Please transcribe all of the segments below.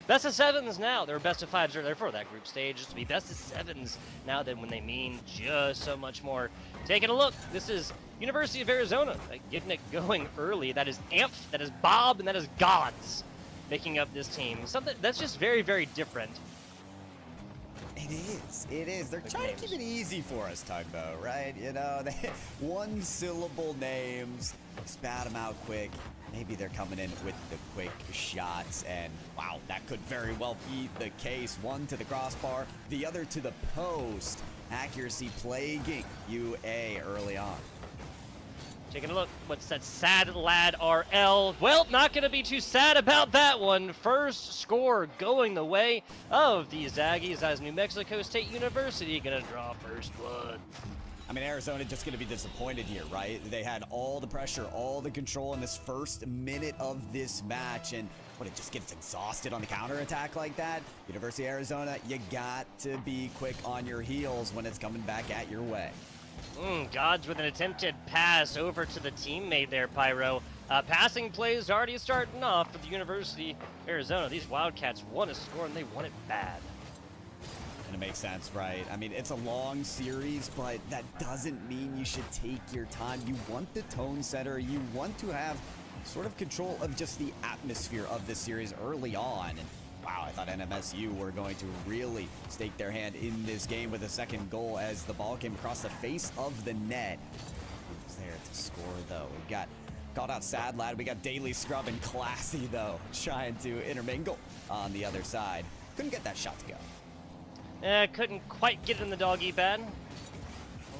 Best of sevens now. There were best of fives earlier for that group stage. Just to be best of sevens now than when they mean just so much more. Taking a look, this is University of Arizona getting it going early. That is Amp, that is Bob, and that is Gods making up this team. Something that's just very, very different. It is. It is. They're trying to keep it easy for us, Tugboat, right? You know, they one-syllable names, spat them out quick. Maybe they're coming in with the quick shots, and wow, that could very well be the case. One to the crossbar, the other to the post. Accuracy plaguing UA early on. Taking a look, what's that sad lad RL? Well, not going to be too sad about that one. First score going the way of these Aggies as New Mexico State University going to draw first blood. I mean, Arizona just going to be disappointed here, right? They had all the pressure, all the control in this first minute of this match, and when it just gets exhausted on the counterattack like that, University of Arizona, you got to be quick on your heels when it's coming back at your way. Gods with an attempted pass over to the teammate there, Pyro. Passing plays already starting off for the University of Arizona. These Wildcats want to score, and they want it bad. And it makes sense, right? I mean, it's a long series, but that doesn't mean you should take your time. You want the tone setter. You want to have sort of control of just the atmosphere of this series early on. And wow, I thought NMSU were going to really stake their hand in this game with a second goal as the ball came across the face of the net. Who's there to score, though? We've got called out Sad Lad. We got Daily Scrub and Classy, though, trying to intermingle on the other side. Couldn't get that shot to go. Couldn't quite get it in the doggy bed.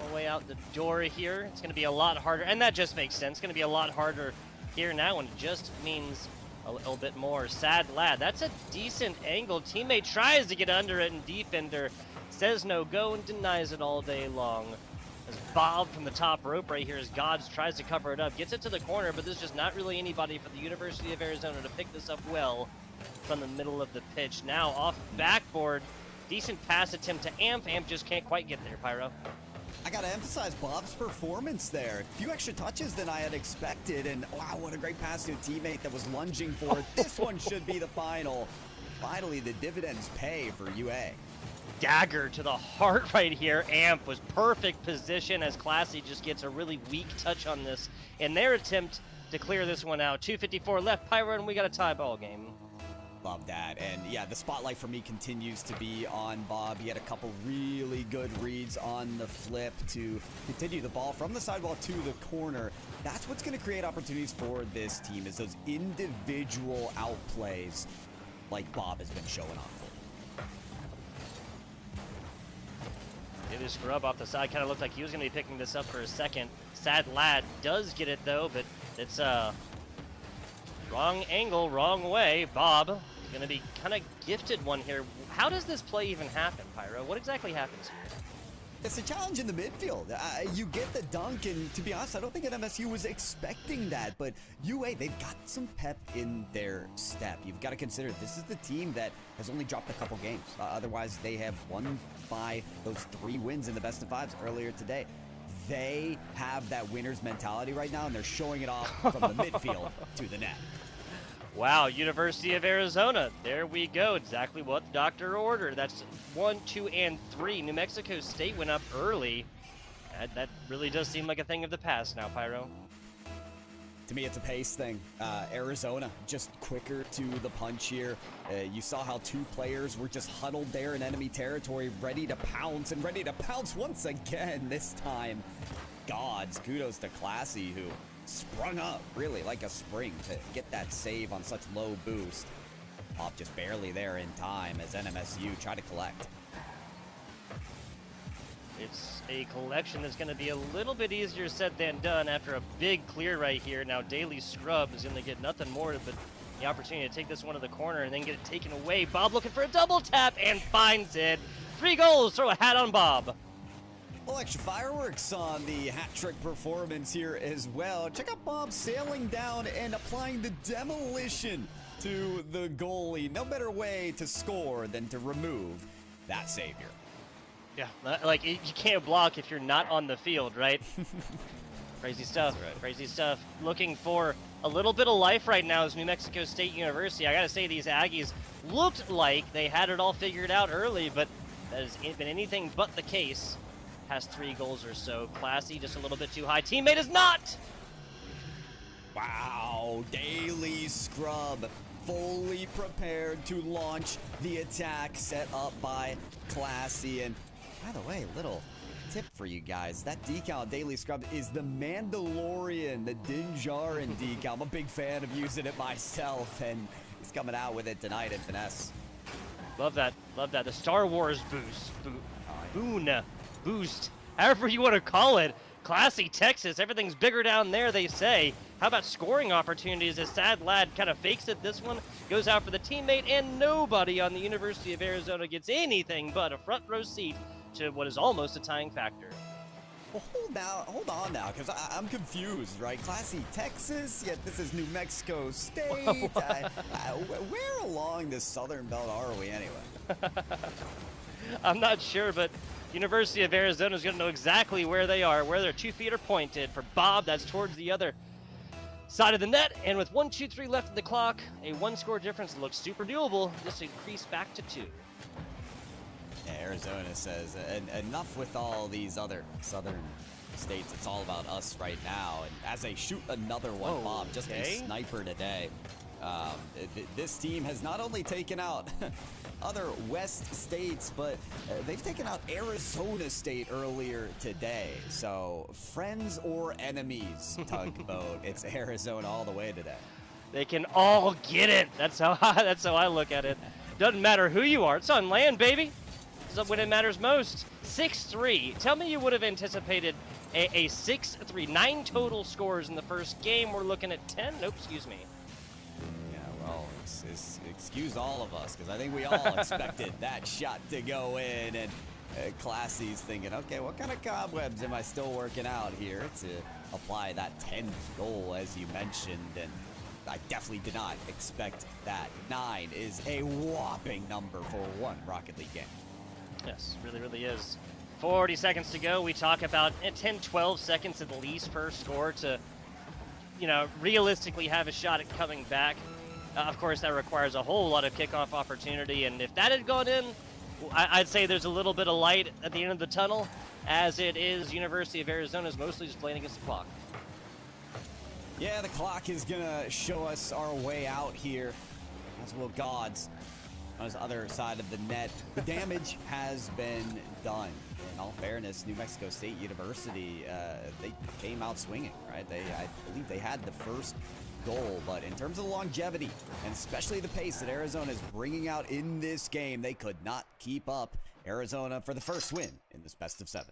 All the way out the door here. It's going to be a lot harder, and that just makes sense. It's going to be a lot harder here now, and it just means a little bit more. Sad Lad, that's a decent angle. Teammate tries to get under it, and defender says no go and denies it all day long. As Bob from the top rope right here as Gods tries to cover it up, gets it to the corner, but there's just not really anybody for the University of Arizona to pick this up well from the middle of the pitch. Now off backboard, decent pass attempt to Amp. Amp just can't quite get there, Pyro. I gotta emphasize Bob's performance there. A few extra touches than I had expected, and wow, what a great pass to a teammate that was lunging for it. This one should be the final. Finally, the dividends pay for UA. Dagger to the heart right here. Amp was perfect position as Classy just gets a really weak touch on this in their attempt to clear this one out. 2:54 left, Pyro, and we got a tie ball game. Love that. And yeah, the spotlight for me continues to be on Bob. He had a couple really good reads on the flip to continue the ball from the sidewall to the corner. That's what's going to create opportunities for this team, is those individual outplays like Bob has been showing off for. Daily Scrub off the side kind of looked like he was going to be picking this up for a second. Sad Lad does get it though, but it's wrong angle, wrong way. Bob going to be kind of gifted one here. How does this play even happen, Pyro? What exactly happens here? It's a challenge in the midfield. You get the dunk, and to be honest, I don't think MSU was expecting that, but UA, they've got some pep in their step. You've got to consider this is the team that has only dropped a couple games. Otherwise, they have won by those 3 wins in the best of 5s earlier today. They have that winner's mentality right now, and they're showing it off from the midfield to the net. Wow, University of Arizona. There we go. Exactly what the doctor ordered. That's 1, 2, and 3. New Mexico State went up early. That really does seem like a thing of the past now, Pyro. To me, it's a pace thing. Arizona just quicker to the punch here. You saw how 2 players were just huddled there in enemy territory, ready to pounce, and ready to pounce once again this time. Gods, kudos to Classy, who sprung up really like a spring to get that save on such low boost. Pop just barely there in time as NMSU try to collect. It's a collection that's going to be a little bit easier said than done after a big clear right here. Now Daily Scrub is going to get nothing more but the opportunity to take this one to the corner and then get it taken away. Bob looking for a double tap and finds it. 3 goals, throw a hat on Bob. Well, extra fireworks on the hat trick performance here as well. Check out Bob sailing down and applying the demolition to the goalie. No better way to score than to remove that savior. Yeah, like you can't block if you're not on the field, right? Crazy stuff. Right. Crazy stuff. Looking for a little bit of life right now is New Mexico State University. I gotta say, these Aggies looked like they had it all figured out early, but that has been anything but the case. Has 3 goals or so. Classy, just a little bit too high. Teammate is not! Wow, Daily Scrub fully prepared to launch the attack set up by Classy. And by the way, little tip for you guys, that decal on Daily Scrub is the Mandalorian, the Din Djarin decal. I'm a big fan of using it myself, and he's coming out with it tonight in Finesse. Love that. Love that. The Star Wars boost. Boost. However you want to call it. Classy Texas. Everything's bigger down there, they say. How about scoring opportunities? As Sad Lad kind of fakes it. This one goes out for the teammate, and nobody on the University of Arizona gets anything but a front row seat to what is almost a tying factor. Well, hold on now, because I'm confused, right? Classy Texas, yet this is New Mexico State. Where along the Southern Belt are we anyway? I'm not sure, but University of Arizona is going to know exactly where they are, where their 2 feet are pointed. For Bob, that's towards the other side of the net, and with 1-2-3 left in the clock, a 1-score difference looks super doable. Just increase back to 2. Yeah, Arizona says, enough with all these other southern states. It's all about us right now. And as they shoot another one, Whoa, Bob, just a sniper today. This team has not only taken out other West states, but they've taken out Arizona State earlier today. So friends or enemies, Tugboat. It's Arizona all the way today. They can all get it. That's how I look at it. Doesn't matter who you are. It's on land, baby. This is when it matters most. 6-3. Tell me you would have anticipated a 6-3. 9 total scores in the first game. We're looking at 10. Nope, excuse me. Yeah, well, excuse all of us, because I think we all expected that shot to go in. And Classy's thinking, okay, what kind of cobwebs am I still working out here to apply that 10th goal, as you mentioned? And I definitely did not expect that. 9 is a whopping number for one Rocket League game. Yes, really, really is. 40 seconds to go. We talk about 10, 12 seconds at least per score to, realistically have a shot at coming back. Of course, that requires a whole lot of kickoff opportunity, and if that had gone in, I'd say there's a little bit of light at the end of the tunnel, as it is University of Arizona is mostly just playing against the clock. Yeah, the clock is going to show us our way out here. As will Gods on the other side of the net. The damage has been done. In all fairness, New Mexico State University, they came out swinging, right? I believe they had the first goal, but in terms of the longevity, and especially the pace that Arizona is bringing out in this game, they could not keep up. Arizona for the first win in this best of 7.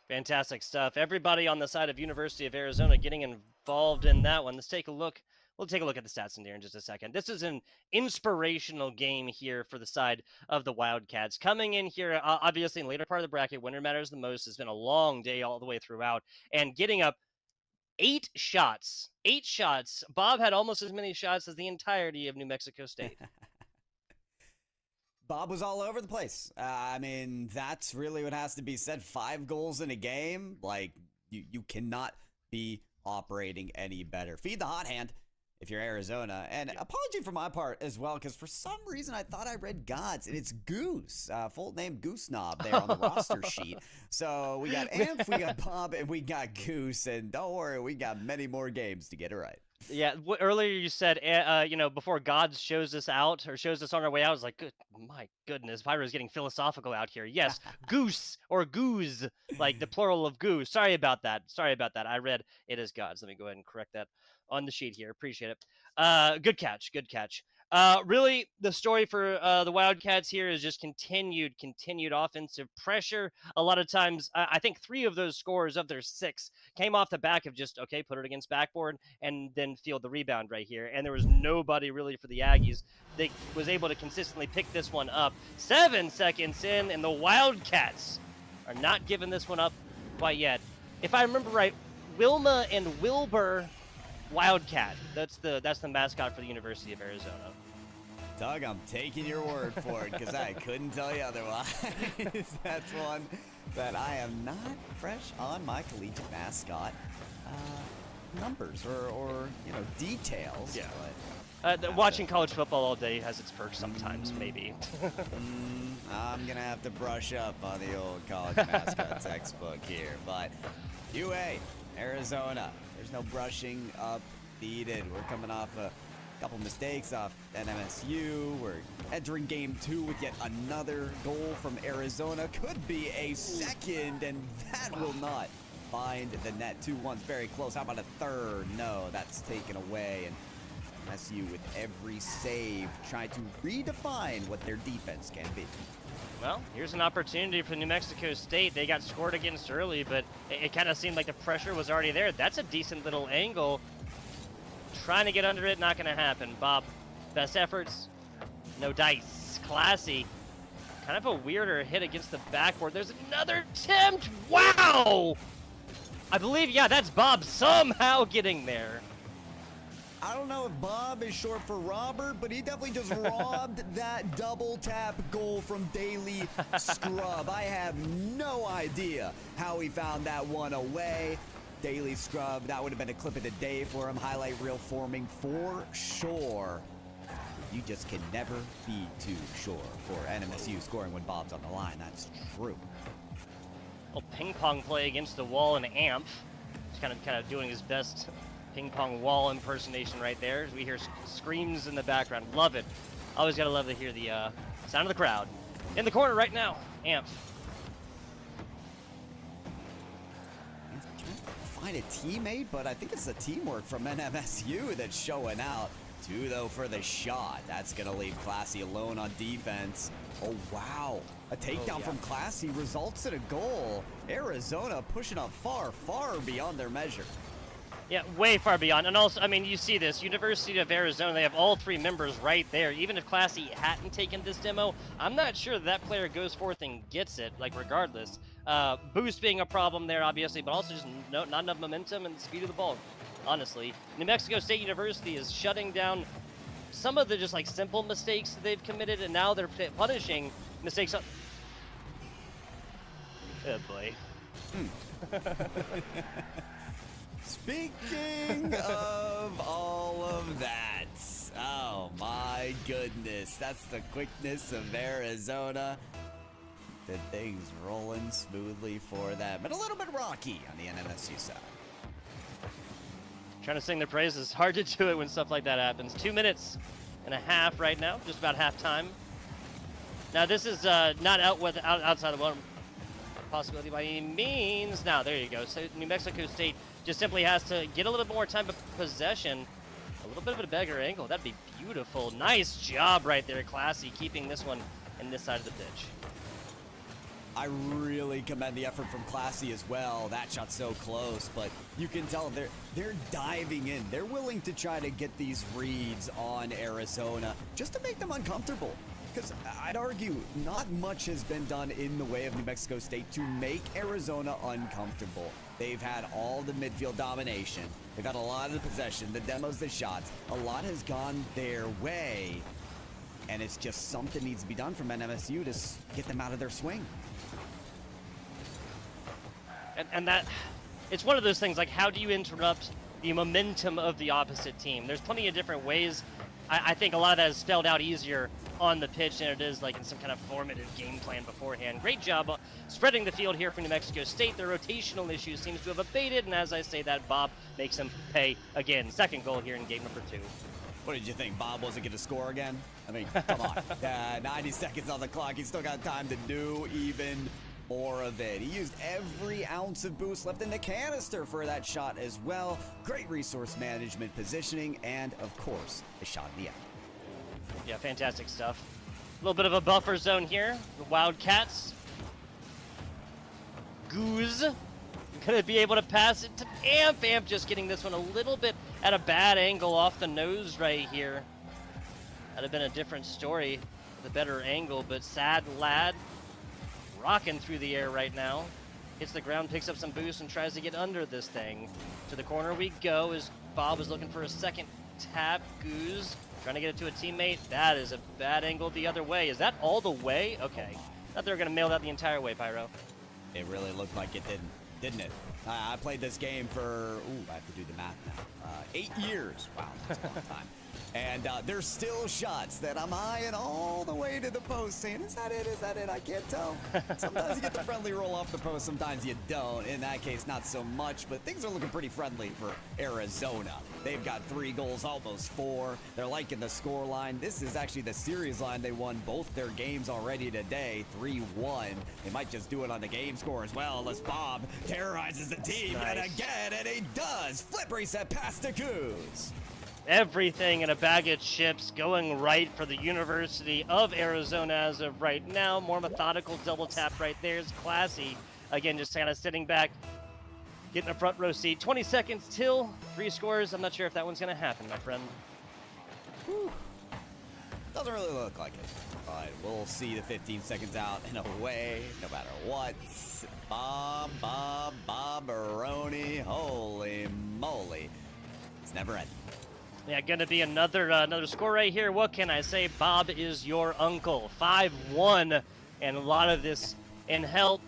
Fantastic stuff. Everybody on the side of University of Arizona getting involved in that one. Let's take a look. We'll take a look at the stats in there in just a second. This is an inspirational game here for the side of the Wildcats. Coming in here, obviously in the later part of the bracket, winner matters the most. It's been a long day all the way throughout. And getting up 8 shots. 8 shots. Bob had almost as many shots as the entirety of New Mexico State. Bob was all over the place. I mean, that's really what has to be said. 5 goals in a game. Like, you cannot be operating any better. Feed the hot hand if you're Arizona. And apology for my part as well, because for some reason I thought I read Gods, and it's Goose, full name Goose Knob there on the roster sheet. So we got Amph, we got Bob, and we got Goose, and don't worry, we got many more games to get it right. Yeah, earlier you said, before Gods shows us out, or shows us on our way out, I was like, my goodness, Pyro's getting philosophical out here. Yes, goose, or goose, like the plural of goose. Sorry about that. I read it as Gods. Let me go ahead and correct that on the sheet here. Appreciate it. Good catch. Really, the story for the Wildcats here is just continued offensive pressure. A lot of times, I think 3 of those scores of their 6 came off the back of just, okay, put it against backboard and then field the rebound right here. And there was nobody really for the Aggies that was able to consistently pick this one up. 7 seconds in, and the Wildcats are not giving this one up quite yet. If I remember right, Wilma and Wilbur Wildcat. That's the mascot for the University of Arizona. Doug, I'm taking your word for it, because I couldn't tell you otherwise. That's one that I am not fresh on my collegiate mascot numbers or you know, details. Yeah. But Watching college football all day has its perks sometimes, maybe. I'm gonna have to brush up on the old college mascot textbook here, but UA, Arizona, there's no brushing up needed. We're coming off a couple mistakes off NMSU. We're entering game 2 with yet another goal from Arizona. Could be a second, and that will not find the net. 2-1's very close. How about a third? No, that's taken away. And MSU with every save trying to redefine what their defense can be. Well, here's an opportunity for New Mexico State. They got scored against early, but it kind of seemed like the pressure was already there. That's a decent little angle. Trying to get under it, not going to happen. Bob, best efforts, no dice. Classy. Kind of a weirder hit against the backboard. There's another attempt. Wow! I believe, yeah, that's Bob somehow getting there. I don't know if Bob is short for Robert, but he definitely just robbed that double tap goal from Daily Scrub. I have no idea how he found that one away. Daily Scrub, that would have been a clip of the day for him. Highlight reel forming for sure. You just can never be too sure for NMSU scoring when Bob's on the line. That's true. Well, ping pong play against the wall and Amp. He's kind of doing his best ping pong wall impersonation right there. As we hear screams in the background. Love it. Always gotta love to hear the sound of the crowd. In the corner right now, Amp. Find a teammate, but I think it's the teamwork from NMSU that's showing out. 2 though for the shot. That's gonna leave Classy alone on defense. Oh wow, a takedown from Classy results in a goal. Arizona pushing up far, far beyond their measure. Yeah, way far beyond. And also, I mean, you see this. University of Arizona, they have all 3 members right there. Even if Classy hadn't taken this demo, I'm not sure that player goes forth and gets it, like, regardless. Boost being a problem there, obviously, but also just not enough momentum and speed of the ball, honestly. New Mexico State University is shutting down some of the just, like, simple mistakes that they've committed, and now they're punishing mistakes. Oh, boy. Speaking of all of that, oh my goodness, that's the quickness of Arizona. The things rolling smoothly for them, but a little bit rocky on the NMSU side. Trying to sing their praises. Hard to do it when stuff like that happens. 2 minutes and a half right now, just about halftime. Now this is not outside of one possibility by any means. Now there you go. So New Mexico State just simply has to get a little bit more time of possession. A little bit of a beggar angle. That'd be beautiful. Nice job right there, Classy, keeping this one in this side of the pitch. I really commend the effort from Classy as well. That shot's so close, but you can tell they're diving in. They're willing to try to get these reads on Arizona just to make them uncomfortable. Because I'd argue not much has been done in the way of New Mexico State to make Arizona uncomfortable. They've had all the midfield domination. They've had a lot of the possession, the demos, the shots. A lot has gone their way. And it's just something needs to be done from NMSU to get them out of their swing. And that, it's one of those things, like, how do you interrupt the momentum of the opposite team? There's plenty of different ways. I think a lot of that is spelled out easier on the pitch than it is like in some kind of formative game plan beforehand. Great job spreading the field here for New Mexico State. Their rotational issue seems to have abated, and as I say that, Bob makes him pay again. Second goal here in game number 2. What did you think? Bob wasn't going to score again? I mean, come on. 90 seconds on the clock. He's still got time to do even more of it. He used every ounce of boost left in the canister for that shot as well. Great resource management, positioning, and of course, a shot in the end. Yeah, fantastic stuff. A little bit of a buffer zone here. The Wildcats. Goose gonna be able to pass it to Amp. Amp just getting this one a little bit at a bad angle off the nose right here. That'd have been a different story with a better angle, but Sad Lad rocking through the air right now. Hits the ground, picks up some boost, and tries to get under this thing. To the corner we go as Bob is looking for a second tap. Goose trying to get it to a teammate. That is a bad angle the other way. Is that all the way? Okay. Thought they were going to mail that the entire way, Pyro. It really looked like it didn't. didn't it? I played this game for, I have to do the math now, 8 years. Wow, that's a long time. And there's still shots that I'm eyeing all the way to the post saying, is that it? Is that it? I can't tell. Sometimes you get the friendly roll off the post, sometimes you don't. In that case, not so much, but things are looking pretty friendly for Arizona. They've got 3 goals, almost 4. They're liking the score line. This is actually the series line. They won both their games already today, 3-1. They might just do it on the game score as well, as Bob terrorizes the team yet again, and he does. Flip reset past to Kuz. Everything in a bag of chips going right for the University of Arizona as of right now. More methodical double tap right there is Classy. Again, just kind of sitting back, getting a front row seat. 20 seconds till 3 scores. I'm not sure if that one's going to happen, my friend. Whew. Doesn't really look like it. But we'll see the 15 seconds out in a way, no matter what. Bombaroni. Holy moly. It's never ending. Yeah, going to be another score right here. What can I say? Bob is your uncle. 5-1, and a lot of this in help.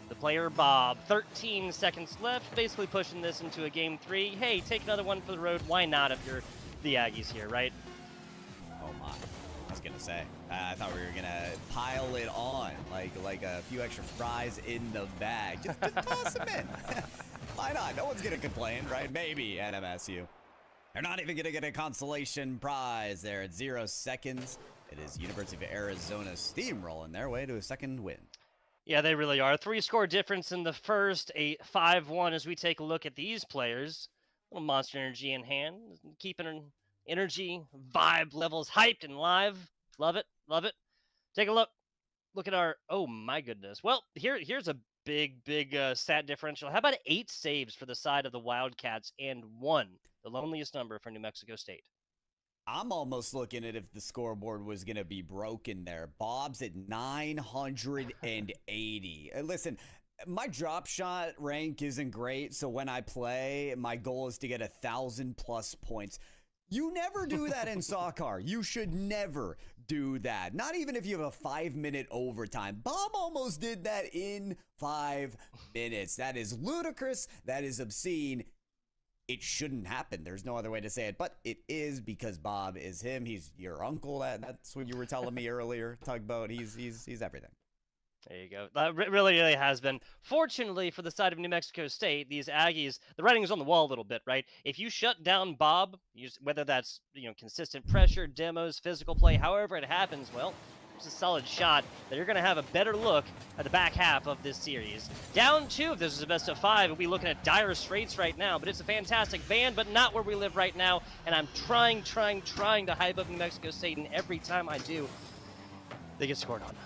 The player Bob. 13 seconds left, basically pushing this into a game 3. Hey, take another one for the road. Why not if you're the Aggies here, right? Oh my. I was going to say. I thought we were going to pile it on, like a few extra fries in the bag. Just toss them in. Why not? No one's going to complain, right? Maybe at MSU. They're not even going to get a consolation prize there at 0 seconds. It is University of Arizona steamrolling their way to a second win. Yeah, they really are. 3-score difference in the first, a 5-1 as we take a look at these players. A little Monster Energy in hand, keeping energy, vibe levels hyped and live. Love it, love it. Take a look. Look at our, oh my goodness. Well, here's a big stat differential. How about 8 saves for the side of the Wildcats and 1? The loneliest number for New Mexico State. I'm almost looking at if the scoreboard was going to be broken there. Bob's at 980. Listen, my drop shot rank isn't great, so when I play, my goal is to get 1,000+ points. You never do that in soccer. You should never do that. Not even if you have a 5-minute overtime. Bob almost did that in 5 minutes. That is ludicrous. That is obscene. It shouldn't happen. There's no other way to say it, but it is because Bob is him. He's your uncle. That's what you were telling me earlier. Tugboat. He's everything. There you go. That really has been. Fortunately for the side of New Mexico State, these Aggies, the writing's on the wall a little bit, right? If you shut down Bob, whether that's consistent pressure, demos, physical play, however it happens, well, it's a solid shot that you're going to have a better look at the back half of this series. Down 2, if this is a best of 5, we'll be looking at dire straits right now, but it's a fantastic band, but not where we live right now, and I'm trying to hype up New Mexico State, and every time I do, they get scored on.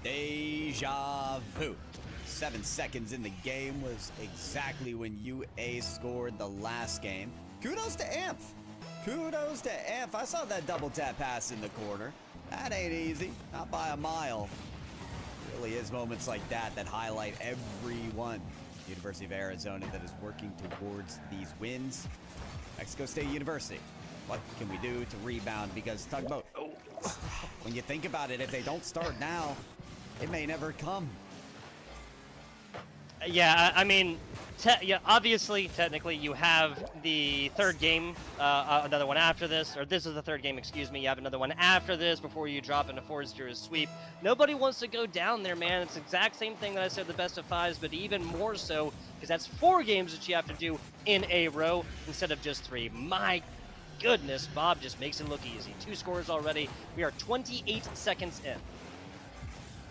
Deja vu. 7 seconds in the game was exactly when UA scored the last game. Kudos to Amph. Kudos to Amph. I saw that double tap pass in the corner. That ain't easy, not by a mile. It really is moments like that that highlight everyone. University of Arizona that is working towards these wins. Mexico State University. What can we do to rebound? Because Tugboat, when you think about it, if they don't start now, it may never come. Yeah, I mean, obviously, technically, you have the third game, another one after this, or this is the third game, excuse me. You have another one after this before you drop into Forrester's sweep. Nobody wants to go down there, man. It's the exact same thing that I said the best of 5s, but even more so, because that's 4 games that you have to do in a row instead of just 3. My goodness, Bob just makes it look easy. 2 scores already. We are 28 seconds in.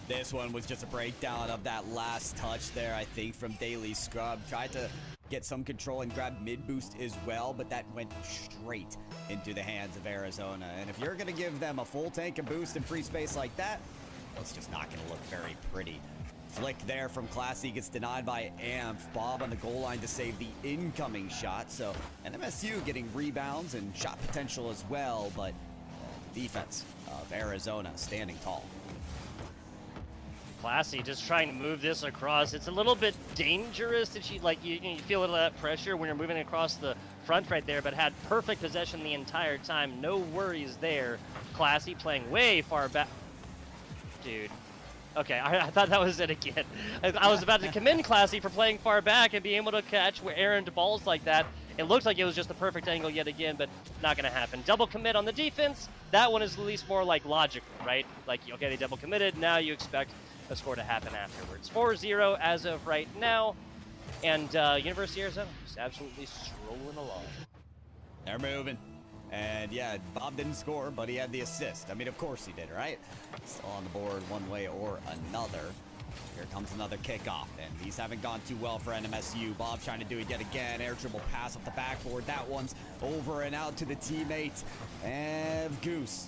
This one was just a breakdown of that last touch there, I think, from Daily Scrub. Tried to get some control and grab mid-boost as well, but that went straight into the hands of Arizona. And if you're going to give them a full tank of boost in free space like that, well, it's just not going to look very pretty. Flick there from Classy gets denied by Amph. Bob on the goal line to save the incoming shot. So, and MSU getting rebounds and shot potential as well, but defense of Arizona standing tall. Classy just trying to move this across. It's a little bit dangerous that you feel a little of that pressure when you're moving across the front right there, but had perfect possession the entire time. No worries there. Classy playing way far back. Dude, Okay, I thought that was it again. I was about to commend Classy for playing far back and being able to catch errant balls like that. It looks like it was just the perfect angle yet again, but not going to happen. Double commit on the defense. That one is at least more like logical, right? Like, okay, they double committed. Now you expect a score to happen afterwards. 4-0 as of right now. And University of Arizona just absolutely strolling along. They're moving. And yeah, Bob didn't score, but he had the assist. I mean, of course he did, right? Still on the board one way or another. Here comes another kickoff, and these haven't gone too well for NMSU. Bob trying to do it yet again. Air dribble pass off the backboard. That one's over and out to the teammate. And Goose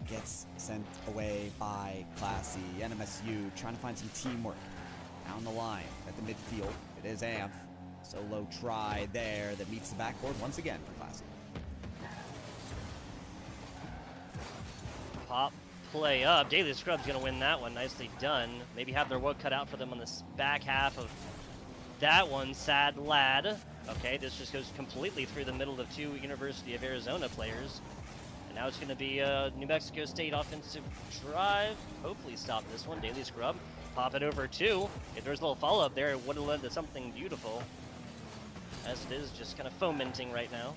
gets sent away by Classy. NMSU trying to find some teamwork down the line at the midfield. It is Amph. Solo try there that meets the backboard once again for Classy. Pop play up. Daily Scrub's going to win that one. Nicely done. Maybe have their work cut out for them on this back half of that one. Sad lad. Okay, this just goes completely through the middle of two University of Arizona players. And now it's going to be a New Mexico State offensive drive. Hopefully stop this one. Daily Scrub. Pop it over two. If there's a little follow-up there, it would have led to something beautiful. As it is, just kind of fomenting right now.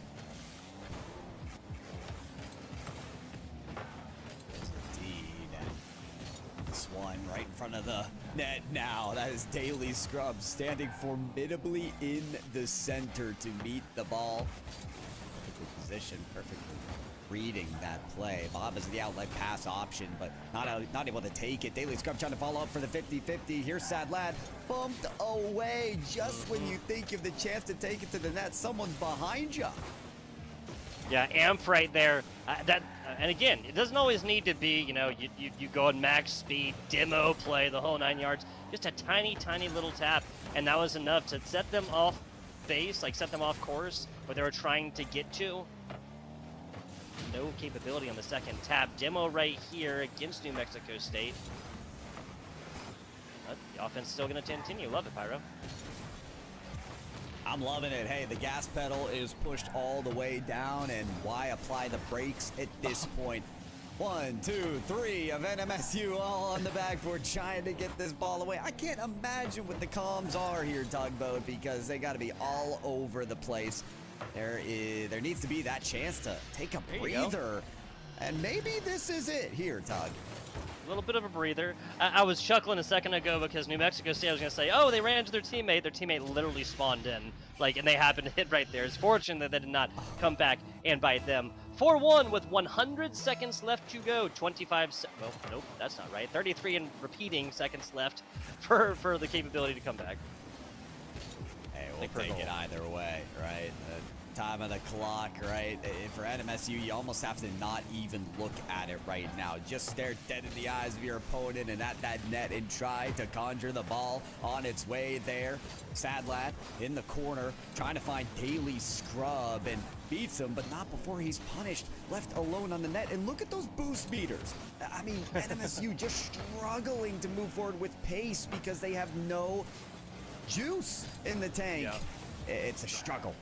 One right in front of the net now. That is Daily Scrub standing formidably in the center to meet the ball. Perfectly positioned, perfectly reading that play. Bob is the outlet pass option, but not able to take it. Daily Scrub trying to follow up for the 50-50. Here's Sad Lad, bumped away just when you think you have the chance to take it to the net. Someone's behind you. Yeah, Amph right there. And again, it doesn't always need to be, you know, you go at max speed, demo play, the whole 9 yards. Just a tiny, tiny little tap, and that was enough to set them off base, like set them off course, where they were trying to get to. No capability on the second tap. Demo right here against New Mexico State. But the offense is still going to continue. Love it, Pyro. I'm loving it. Hey, the gas pedal is pushed all the way down, and why apply the brakes at this point? 1, 2, 3 of NMSU all on the backboard trying to get this ball away. I can't imagine what the comms are here, Tugboat, because they got to be all over the place. There needs to be that chance to take a breather, and maybe this is it here, Tug. A little bit of a breather. I was chuckling a second ago because New Mexico State, I was going to say, oh, they ran into their teammate. Their teammate literally spawned in, and they happened to hit right there. It's fortunate that they did not come back and bite them. 4-1 with 100 seconds left to go. 25, well, nope, that's not right. 33 and repeating seconds left for the capability to come back. Hey, we'll take it either way, right? Time of the clock, right? For NMSU, you almost have to not even look at it right now. Just stare dead in the eyes of your opponent and at that net and try to conjure the ball on its way there. Sad Lad in the corner, trying to find Daily Scrub and beats him, but not before he's punished. Left alone on the net, and look at those boost meters. I mean, NMSU just struggling to move forward with pace because they have no juice in the tank. Yeah. It's a struggle.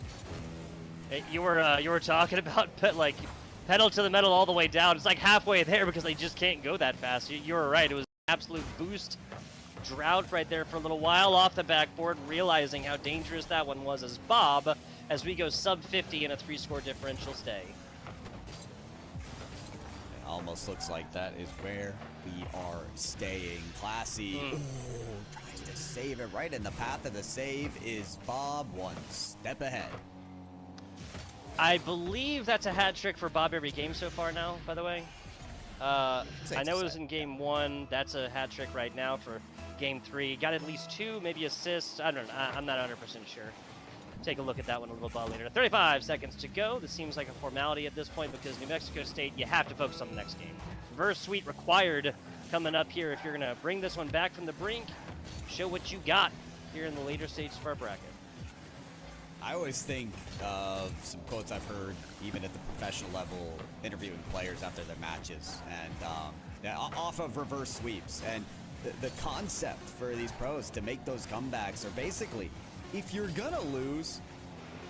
You were talking about like pedal to the metal all the way down. It's like halfway there because they just can't go that fast. You were right. It was an absolute boost drought right there for a little while off the backboard, realizing how dangerous that one was as Bob, as we go sub 50 in a 3-score differential stay. It almost looks like that is where we are staying. Classy. Ooh, tries to save it right in the path of the save is Bob, one step ahead. I believe that's a hat trick for Bob every game so far now, by the way. I know it was in game 1. That's a hat trick right now for game 3. Got at least 2, maybe assists. I don't know. I'm not 100% sure. Take a look at that one a little bit later. 35 seconds to go. This seems like a formality at this point because New Mexico State, you have to focus on the next game. Reverse sweep required coming up here if you're going to bring this one back from the brink. Show what you got here in the later stages of our bracket. I always think of some quotes I've heard, even at the professional level, interviewing players after their matches, and off of reverse sweeps. And the concept for these pros to make those comebacks are basically, if you're gonna lose,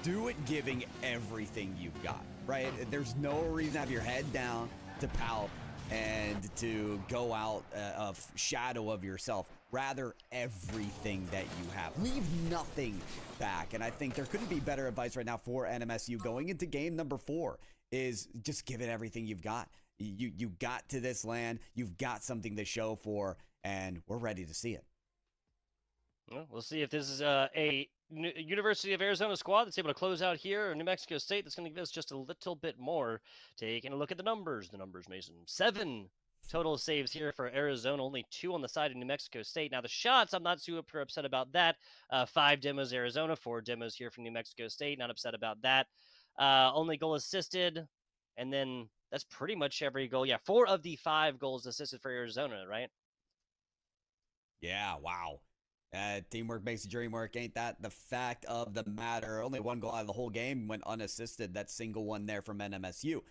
do it giving everything you've got, right? There's no reason to have your head down to pout. and to go out of shadow of yourself. Rather, everything that you have. Leave nothing back. And I think there couldn't be better advice right now for NMSU going into game number 4 is just give it everything you've got. You got to this land. You've got something to show for, and we're ready to see it. Well, we'll see if this is a University of Arizona squad that's able to close out here, or New Mexico State that's going to give us just a little bit more. Taking a look at the numbers. The numbers, Mason. 7 total saves here for Arizona, only 2 on the side of New Mexico State. Now, the shots, I'm not super upset about that. 5 demos Arizona, 4 demos here from New Mexico State. Not upset about that. Only goal assisted, and then that's pretty much every goal. Yeah, 4 of the 5 goals assisted for Arizona, right? Yeah, wow. Teamwork makes the dream work, ain't that the fact of the matter? Only 1 goal out of the whole game went unassisted. That single one there from NMSU.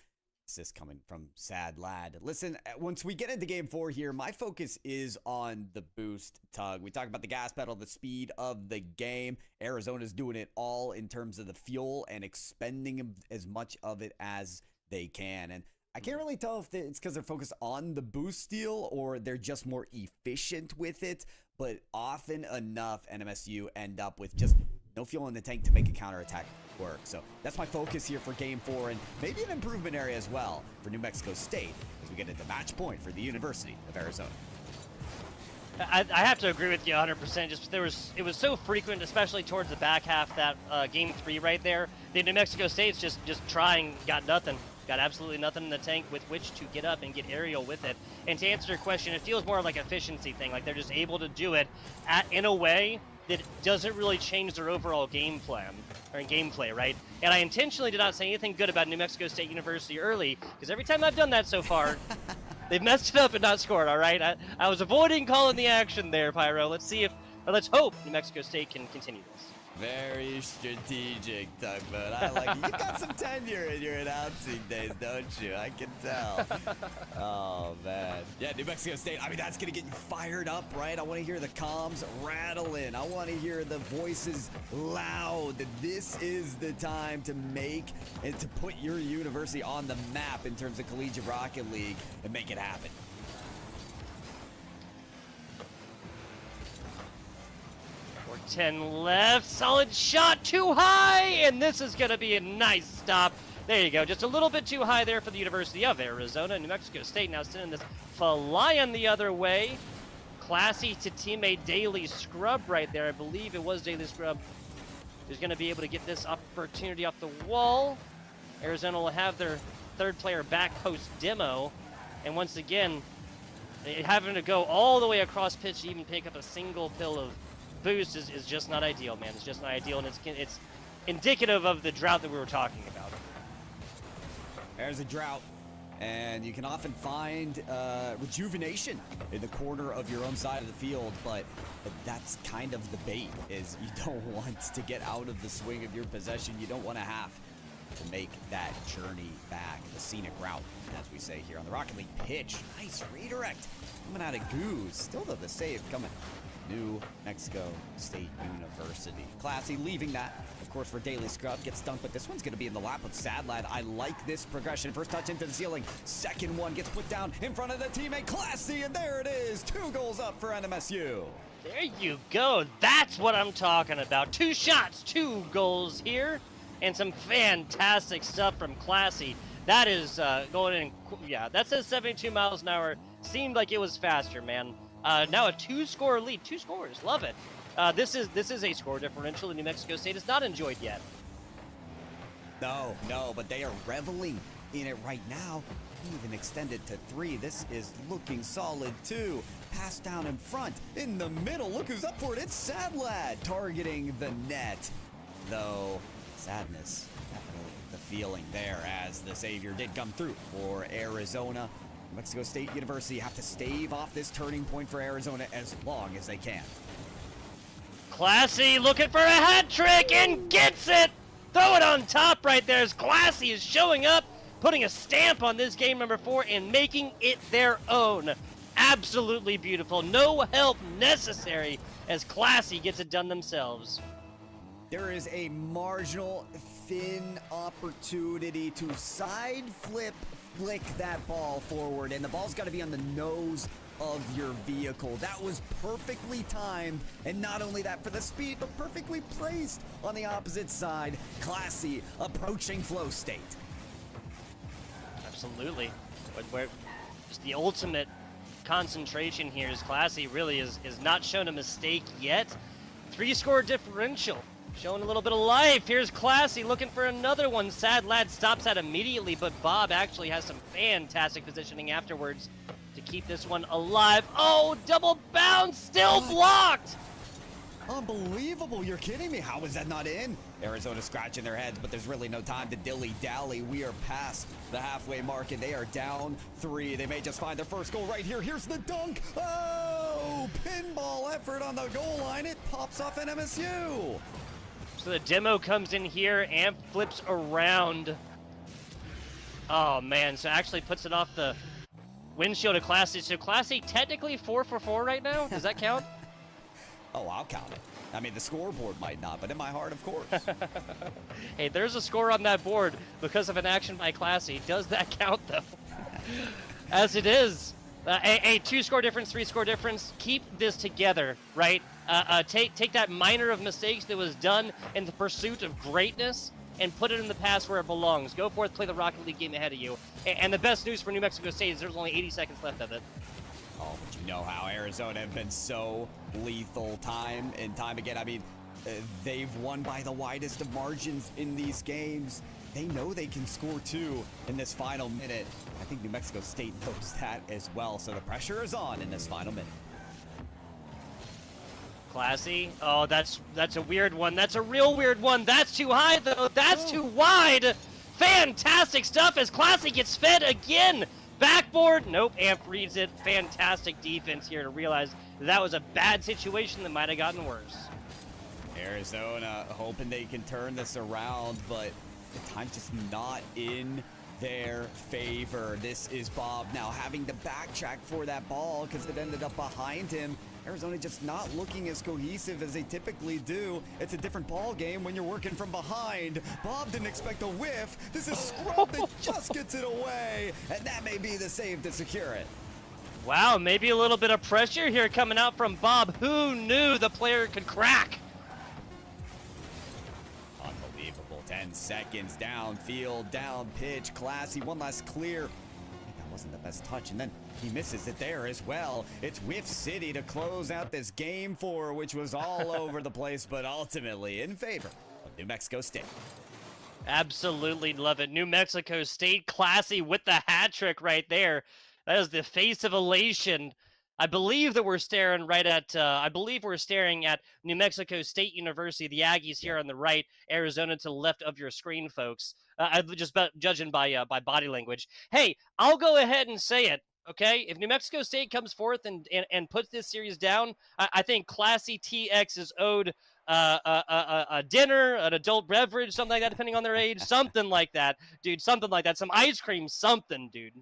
Assist coming from Sad Lad. Listen, once we get into game 4 here, my focus is on the boost, Tug. We talk about the gas pedal, the speed of the game. Arizona's doing it all in terms of the fuel and expending as much of it as they can. And I can't really tell if it's because they're focused on the boost steal or they're just more efficient with it. But often enough, NMSU end up with just no fuel in the tank to make a counterattack work. So that's my focus here for game 4, and maybe an improvement area as well for New Mexico State as we get into match point for the University of Arizona. I have to agree with you 100%. Just it was so frequent, especially towards the back half, that game 3 right there. The New Mexico State's just trying, got nothing. Got absolutely nothing in the tank with which to get up and get aerial with it. And to answer your question, it feels more like an efficiency thing. Like they're just able to do it in a way that doesn't really change their overall game plan or gameplay, right? And I intentionally did not say anything good about New Mexico State University early, because every time I've done that so far, they've messed it up and not scored, all right? I was avoiding calling the action there, Pyro. Let's hope New Mexico State can continue this. Very strategic, Tugboat. I like it. You've got some tenure in your announcing days, don't you? I can tell. Oh, man. Yeah, New Mexico State, I mean, that's going to get you fired up, right? I want to hear the comms rattling. I want to hear the voices loud. This is the time to make and to put your university on the map in terms of Collegiate Rocket League and make it happen. 10 left, solid shot, too high, and this is going to be a nice stop. There you go, just a little bit too high there for the University of Arizona. New Mexico State now sending this flying the other way. Classy to teammate Daily Scrub right there. I believe it was Daily Scrub who's going to be able to get this opportunity off the wall. Arizona will have their 3rd player back post demo, and once again, having to go all the way across pitch to even pick up a single pill of boost is just not ideal, man. It's just not ideal, and it's indicative of the drought that we were talking about. There's a drought, and you can often find rejuvenation in the corner of your own side of the field, but that's kind of the bait, is you don't want to get out of the swing of your possession. You don't want to have to make that journey back, the scenic route, as we say here on the Rocket League pitch. Nice redirect coming out of Goose. Still though, the save coming. New Mexico State University. Classy leaving that, of course, for Daily Scrub. Gets dunked, but this one's going to be in the lap of Sad Lad. I like this progression. First touch into the ceiling. Second one gets put down in front of the teammate. Classy, and there it is. 2 goals up for NMSU. There you go. That's what I'm talking about. 2 shots, 2 goals here, and some fantastic stuff from Classy. That is going in, yeah, that says 72 miles an hour. Seemed like it was faster, man. Now a 2-score lead. 2 scores. Love it. This is a score differential that New Mexico State has not enjoyed yet. No, but they are reveling in it right now. Even extended to 3. This is looking solid too. Pass down in front. In the middle. Look who's up for it. It's Sad Lad targeting the net. Though, sadness. Definitely the feeling there as the savior did come through for Arizona. Mexico State University have to stave off this turning point for Arizona as long as they can. Classy looking for a hat trick and gets it! Throw it on top right there as Classy is showing up, putting a stamp on this game number 4 and making it their own. Absolutely beautiful. No help necessary as Classy gets it done themselves. There is a marginal thin opportunity to side flip flick that ball forward, and the ball's got to be on the nose of your vehicle. That was perfectly timed, and not only that for the speed, but perfectly placed on the opposite side. Classy approaching flow state. Absolutely. Where just the ultimate concentration here is Classy really is not shown a mistake yet. 3-score differential. Showing a little bit of life. Here's Classy looking for another one. Sad Lad stops that immediately, but Bob actually has some fantastic positioning afterwards to keep this one alive. Oh, double bounce, still blocked! Unbelievable, you're kidding me. How is that not in? Arizona scratching their heads, but there's really no time to dilly-dally. We are past the halfway mark, and they are down 3. They may just find their first goal right here. Here's the dunk. Oh, pinball effort on the goal line. It pops off an MSU. So the demo comes in here and flips around. Oh, man, so actually puts it off the windshield of Classy. So Classy technically 4 for 4 right now? Does that count? Oh, I'll count it. I mean, the scoreboard might not, but in my heart, of course. Hey, there's a score on that board because of an action by Classy. Does that count, though? As it is. A 2-score difference, 3-score difference. Keep this together, right? Take that minor of mistakes that was done in the pursuit of greatness and put it in the past where it belongs. Go forth, play the Rocket League game ahead of you. And the best news for New Mexico State is there's only 80 seconds left of it. Oh, but you know how Arizona have been so lethal time and time again. I mean, they've won by the widest of margins in these games. They know they can score 2 in this final minute. I think New Mexico State knows that as well, so the pressure is on in this final minute. Classy. Oh, that's a weird one. That's a real weird one. That's too high, though. That's too wide. Fantastic stuff as Classy gets fed again. Backboard. Nope. Amp reads it. Fantastic defense here to realize that was a bad situation that might have gotten worse. Arizona hoping they can turn this around, but the time's just not in their favor. This is Bob now having to backtrack for that ball because it ended up behind him. Arizona just not looking as cohesive as they typically do. It's a different ball game when you're working from behind. Bob didn't expect a whiff. This is Scrub that just gets it away, and that may be the save to secure it. Wow, maybe a little bit of pressure here coming out from Bob. Who knew the player could crack? Unbelievable. 10 seconds downfield, down pitch, Classy, one last clear. That wasn't the best touch, and then he misses it there as well. It's Whiff City to close out this game 4, which was all over the place, but ultimately in favor of New Mexico State. Absolutely love it. New Mexico State, Classy with the hat trick right there. That is the face of elation. I believe that we're staring right at, we're staring at New Mexico State University, the Aggies here on the right, Arizona to the left of your screen, folks. Just judging by body language. Hey, I'll go ahead and say it. Okay, if New Mexico State comes forth and puts this series down, I think Classy TX is owed a dinner, an adult beverage, something like that, depending on their age, something like that, dude, something like that, some ice cream, something, dude.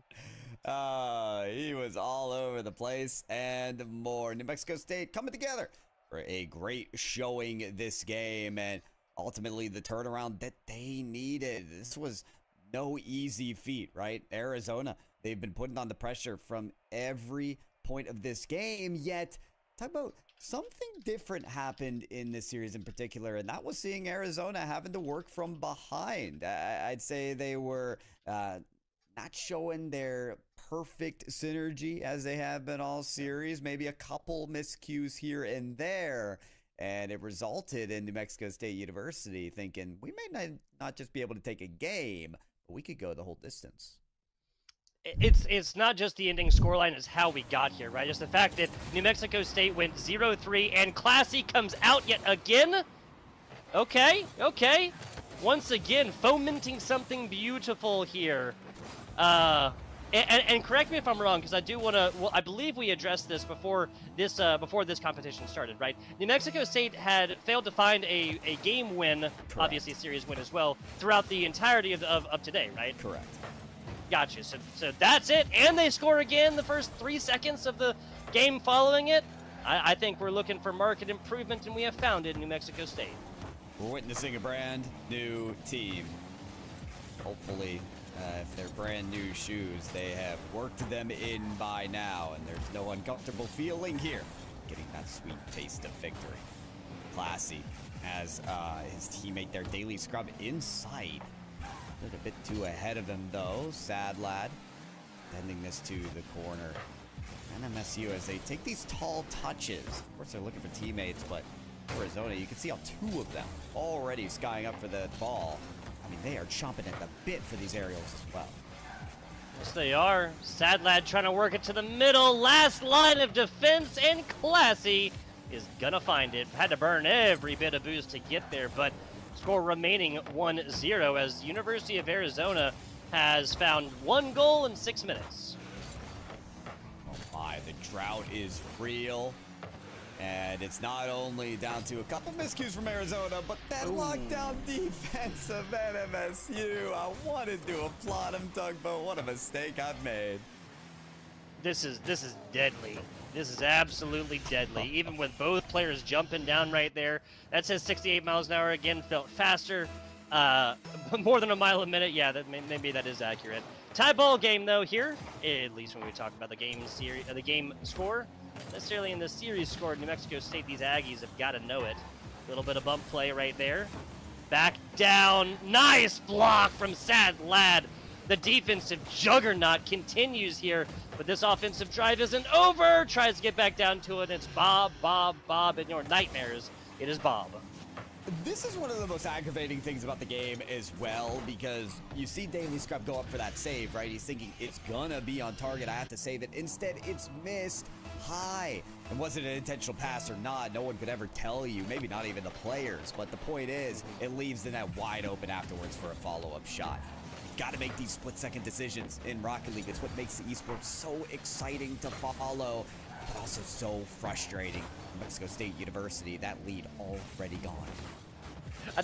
He was all over the place and more. New Mexico State coming together for a great showing this game, and ultimately the turnaround that they needed. This was no easy feat, right? Arizona, they've been putting on the pressure from every point of this game, yet Tugboat, something different happened in this series in particular, and that was seeing Arizona having to work from behind. I'd say they were not showing their perfect synergy as they have been all series, maybe a couple miscues here and there, and it resulted in New Mexico State University thinking, we may not just be able to take a game, but we could go the whole distance. It's not just the ending scoreline, it's how we got here, right? It's the fact that New Mexico State went 0-3 and Classy comes out yet again. Okay. Once again, fomenting something beautiful here. And correct me if I'm wrong, because I do want to. Well, I believe we addressed this before this competition started, right? New Mexico State had failed to find a game win, correct. Obviously a series win as well, throughout the entirety of today, right? Correct. Gotcha. So that's it, and they score again the first 3 seconds of the game following it. I think we're looking for market improvement, and we have found it in New Mexico State. We're witnessing a brand new team. Hopefully If they're brand new shoes, they have worked them in by now, and there's no uncomfortable feeling here. Getting that sweet taste of victory. Classy has his teammate there, Daily Scrub, in sight. A bit too ahead of him, though. Sad Lad bending this to the corner. And MSU as they take these tall touches. Of course, they're looking for teammates, but Arizona, you can see how 2 of them already skying up for the ball. I mean, they are chomping at the bit for these aerials as well. Yes, they are. Sad Lad trying to work it to the middle. Last line of defense, and Classy is gonna find it. Had to burn every bit of boost to get there, but score remaining 1-0 as University of Arizona has found 1 goal in 6 minutes. Oh my, the drought is real. And it's not only down to a couple miscues from Arizona, but that lockdown defense of NMSU. I wanted to applaud him, Tugboat. What a mistake I've made. This is deadly. This is absolutely deadly. Even with both players jumping down right there. That says 68 miles an hour again. Felt faster. More than a mile a minute. Yeah, maybe that is accurate. Tie ball game though here, at least when we talk about the game series, the game score. Necessarily in the series score, New Mexico State, these Aggies have got to know it. A little bit of bump play right there. Back down. Nice block from Sad Lad. The defensive juggernaut continues here, but this offensive drive isn't over. Tries to get back down to it. It's Bob, in your nightmares. It is Bob. This is one of the most aggravating things about the game as well, because you see Daily Scrub go up for that save, right? He's thinking it's gonna be on target, I have to save it. Instead, it's missed high. And was it an intentional pass or not? No one could ever tell you, maybe not even the players. But the point is, it leaves the net wide open afterwards for a follow-up shot. You gotta make these split-second decisions in Rocket League. It's what makes the esports so exciting to follow, but also so frustrating. New Mexico State University, that lead already gone.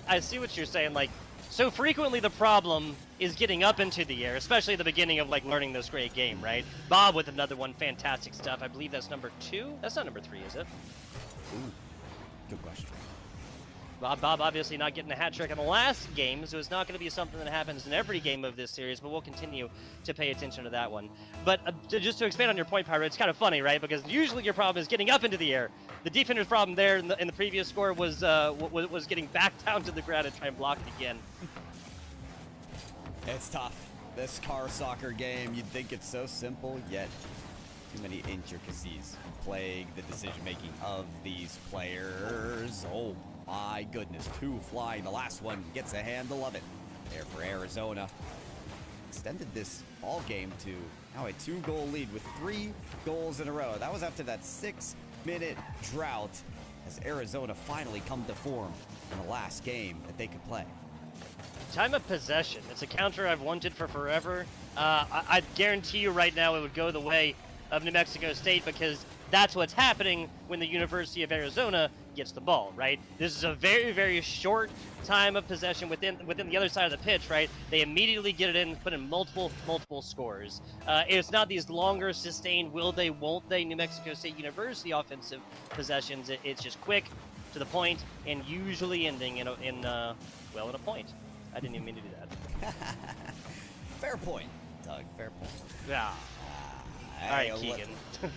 I see what you're saying. Like, so frequently the problem is getting up into the air, especially at the beginning of like learning this great game, right? Bob with another one, fantastic stuff. I believe that's number 2. That's not number 3, is it? Ooh, good question. Bob obviously not getting a hat trick in the last game, so it's not going to be something that happens in every game of this series, but we'll continue to pay attention to that one. But just to expand on your point, Pyro, it's kind of funny, right? Because usually your problem is getting up into the air. The defender's problem there in the previous score was getting back down to the ground and try and block it again. It's tough. This car soccer game, you'd think it's so simple, yet too many intricacies plague the decision-making of these players. Oh my goodness, 2 flying. The last one gets a handle of it. There for Arizona. Extended this ball game to now a 2-goal lead with 3 goals in a row. That was after that 6-minute drought as Arizona finally come to form in the last game that they could play. Time of possession. It's a counter I've wanted for forever. I guarantee you right now it would go the way of New Mexico State because that's what's happening when the University of Arizona gets the ball, right? This is a very, very short time of possession within the other side of the pitch, right? They immediately get it in, put in multiple scores. It's not these longer, sustained, will they, won't they, New Mexico State University offensive possessions. It's just quick, to the point, and usually ending in a point. I didn't even mean to do that. Fair point, Doug. Fair point. Yeah. All right, Keegan.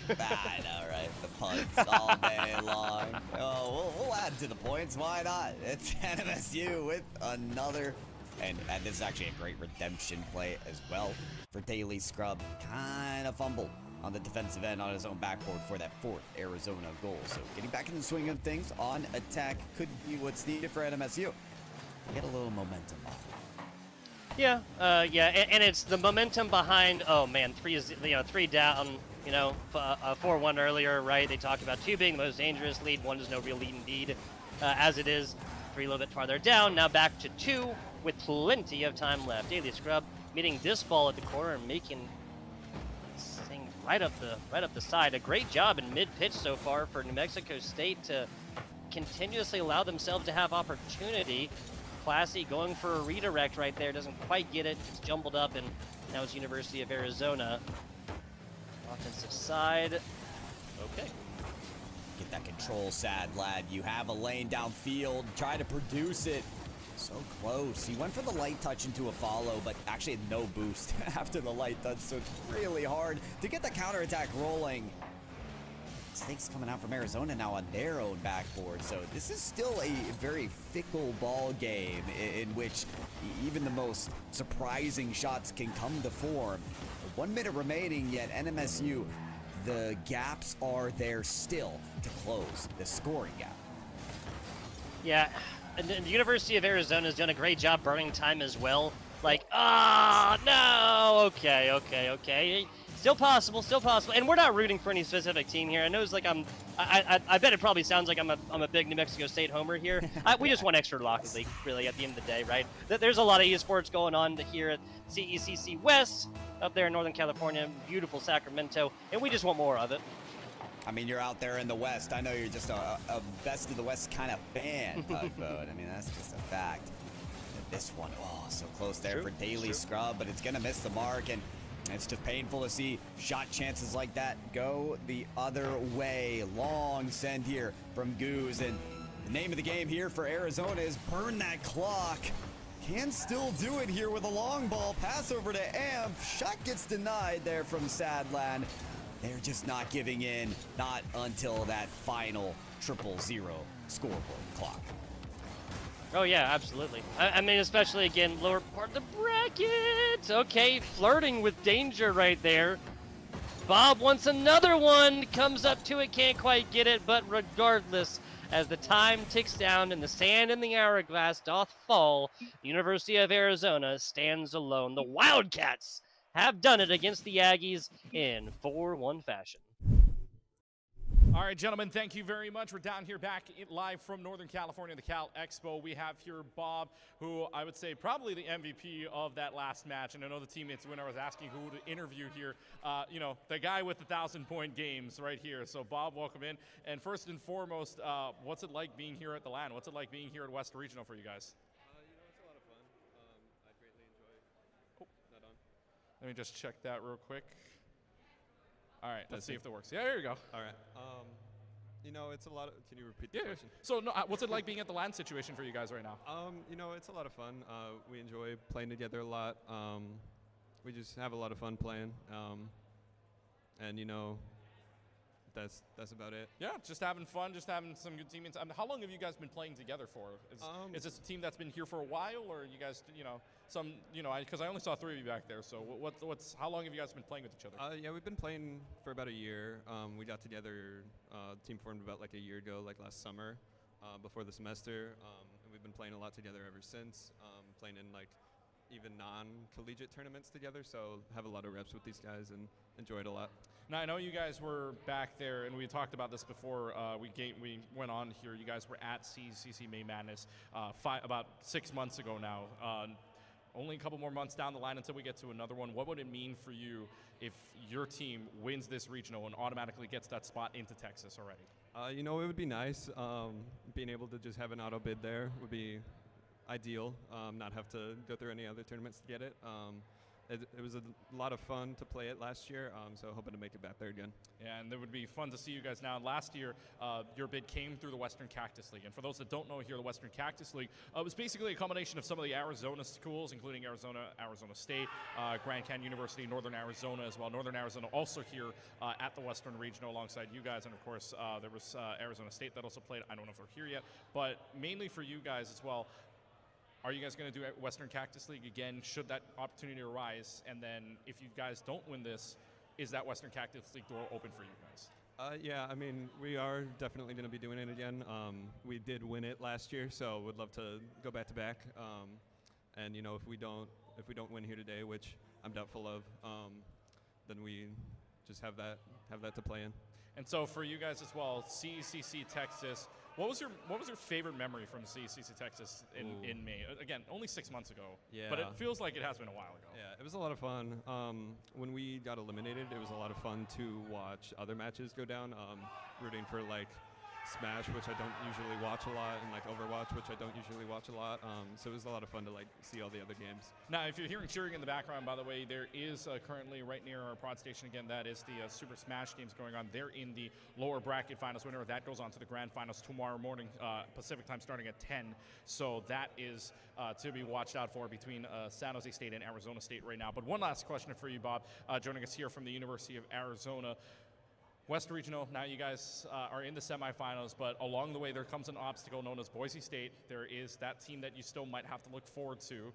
I know, right? The puns all day long. Oh, we'll add to the points. Why not? It's NMSU with another. And this is actually a great redemption play as well for Daily Scrub. Kind of fumbled on the defensive end on his own backboard for that 4th Arizona goal. So getting back in the swing of things on attack could be what's needed for NMSU. Get a little momentum off. Yeah, and it's the momentum behind. Oh man, 3 down. 4-1 earlier, right? They talked about 2 being the most dangerous lead. 1 is no real lead indeed, as it is. 3 a little bit farther down. Now back to 2 with plenty of time left. Daily Scrub meeting this ball at the corner and making this thing right up the side. A great job in mid-pitch so far for New Mexico State to continuously allow themselves to have opportunity. Classy going for a redirect right there, doesn't quite get it. It's jumbled up, and now it's University of Arizona. Offensive side. Okay. Get that control, Sad Lad. You have a lane downfield. Try to produce it. So close. He went for the light touch into a follow, but actually had no boost after the light touch, so it's really hard to get the counterattack rolling. Snakes coming out from Arizona now on their own backboard, so this is still a very fickle ball game in which even the most surprising shots can come to form. 1 minute remaining, yet NMSU, the gaps are there still to close the scoring gap. Yeah, and the University of Arizona has done a great job burning time as well. Like, no, okay. Still possible, and we're not rooting for any specific team here. I know it's like I bet it probably sounds like I'm a big New Mexico State homer here. We just want extra Rocket League, really, at the end of the day, right? There's a lot of esports going on here at CECC West, up there in Northern California, beautiful Sacramento, and we just want more of it. I mean, you're out there in the West. I know you're just a best of the West kind of fan, Tugboat. I mean, that's just a fact. And this one, so close there for Daily Scrub, but it's going to miss the mark, and it's just painful to see shot chances like that go the other way. Long send here from Goose, and the name of the game here for Arizona is burn that clock. Can still do it here with a long ball. Pass over to Amp. Shot gets denied there from Sadland. They're just not giving in, not until that final 000 scoreboard clock. Oh, yeah, absolutely. I mean, especially, again, lower part of the bracket. Okay, flirting with danger right there. Bob wants another one. Comes up to it, can't quite get it. But regardless, as the time ticks down and the sand in the hourglass doth fall, the University of Arizona stands alone. The Wildcats have done it against the Aggies in 4-1 fashion. All right, gentlemen, thank you very much. We're down here back live from Northern California, the Cal Expo. We have here Bob, who I would say probably the MVP of that last match. And I know the teammates, when I was asking who to interview here, you know, the guy with the 1,000-point games right here. So, Bob, welcome in. And first and foremost, what's it like being here at the LAN? What's it like being here at West Regional for you guys? You know, it's a lot of fun. I greatly enjoy that on. Let me just check that real quick. All right, let's see if that works. Yeah, there you go. All right. You know, it's a lot of. Can you repeat the question? So, no, what's it like being at the LAN situation for you guys right now? You know, it's a lot of fun. We enjoy playing together a lot. We just have a lot of fun playing. And you know, that's about it. Yeah, just having fun, just having some good teammates. I mean, how long have you guys been playing together for? Is this a team that's been here for a while, or you guys, you know, because I only saw 3 of you back there. So how long have you guys been playing with each other? Yeah, we've been playing for about a year. We got together, team formed about like a year ago, like last summer, before the semester. And we've been playing a lot together ever since, playing in like even non-collegiate tournaments together. So have a lot of reps with these guys and enjoy it a lot. Now, I know you guys were back there, and we talked about this before we went on here. You guys were at CECC May Madness about 6 months ago now. Only a couple more months down the line until we get to another one. What would it mean for you if your team wins this regional and automatically gets that spot into Texas already? You know, it would be nice. Being able to just have an auto bid there would be ideal. Not have to go through any other tournaments to get it. It was a lot of fun to play it last year, so hoping to make it back there again. Yeah, and it would be fun to see you guys now. Last year, your bid came through the Western Cactus League. And for those that don't know here, the Western Cactus League was basically a combination of some of the Arizona schools, including Arizona State, Grand Canyon University, Northern Arizona as well. Northern Arizona also here at the Western Regional alongside you guys. And, of course, there was Arizona State that also played. I don't know if they're here yet. But mainly for you guys as well, are you guys going to do Western Cactus League again, should that opportunity arise? And then if you guys don't win this, is that Western Cactus League door open for you guys? Yeah, I mean, we are definitely going to be doing it again. We did win it last year, so would love to go back to back. And you know, if we don't win here today, which I'm doubtful of, then we just have that to play in. And so for you guys as well, CECC Texas. What was your favorite memory from CECC Texas in May? Again, only 6 months ago. Yeah. But it feels like it has been a while ago. Yeah, it was a lot of fun. When we got eliminated, it was a lot of fun to watch other matches go down. Rooting for like Smash, which I don't usually watch a lot, and like Overwatch, which I don't usually watch a lot. So it was a lot of fun to like see all the other games. Now, if you're hearing cheering in the background, by the way, there is currently right near our prod station again, that is the Super Smash games going on. They're in the lower bracket finals. Winner of that goes on to the grand finals tomorrow morning, Pacific time, starting at 10. So that is to be watched out for between San Jose State and Arizona State right now. But one last question for you, Bob, joining us here from the University of Arizona. West Regional, now you guys are in the semifinals, but along the way there comes an obstacle known as Boise State. There is that team that you still might have to look forward to.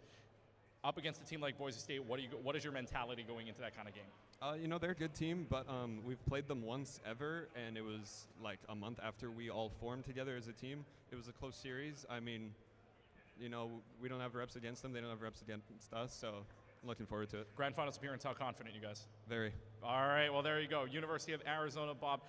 Up against a team like Boise State, what is your mentality going into that kind of game? You know, they're a good team, but we've played them once ever, and it was like a month after we all formed together as a team. It was a close series. I mean, you know, we don't have reps against them. They don't have reps against us, so I'm looking forward to it. Grand finals appearance, how confident you guys? Very. All right, well, there you go. University of Arizona, Bob.